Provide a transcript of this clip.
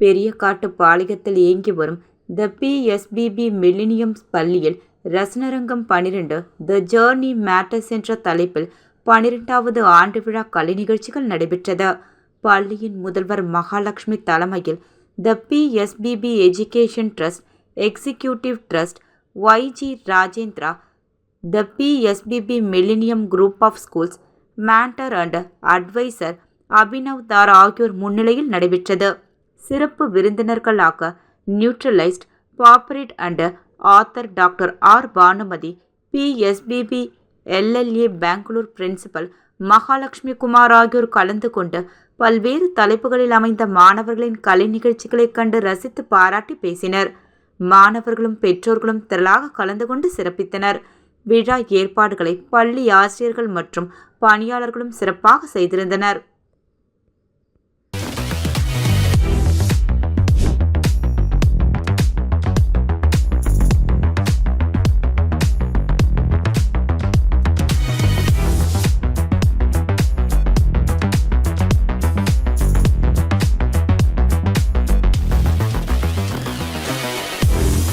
பெரிய காட்டு பாளையத்தில் இயங்கி வரும் த பிஎஸ்பிபி மில்லினியம் பள்ளியில் ரசனரங்கம் 12 த ஜேர்னி மேட்டர்ஸ் என்ற தலைப்பில் 12வது ஆண்டு விழா கலை நிகழ்ச்சிகள் நடைபெற்றது. பள்ளியின் முதல்வர் மகாலட்சுமி தலைமையில் the PSBB education trust executive trust Y G. Rajendra, the PSBB millennium group of schools mentor and advisor Abhinav Dhar ஆகியோர் முன்னிலையில் நடைபெற்றது. சிறப்பு விருந்தினர்களாக நியூட்ரலைஸ்ட் பாப்பரேட் and author doctor R. Bhanumathi, PSBB LLA Bangalore principal Mahalakshmi Kumar ஆகியோர் கலந்து கொண்டு பல்வேறு தலைப்புகளில் அமைந்த மாணவர்களின் கலை நிகழ்ச்சிகளை கண்டு ரசித்து பாராட்டி பேசினர். மாணவர்களும் பெற்றோர்களும் திரளாக கலந்து கொண்டு சிறப்பித்தனர். விழா ஏற்பாடுகளை பள்ளி ஆசிரியர்கள் மற்றும் பணியாளர்களும் சிறப்பாக செய்திருந்தனர்.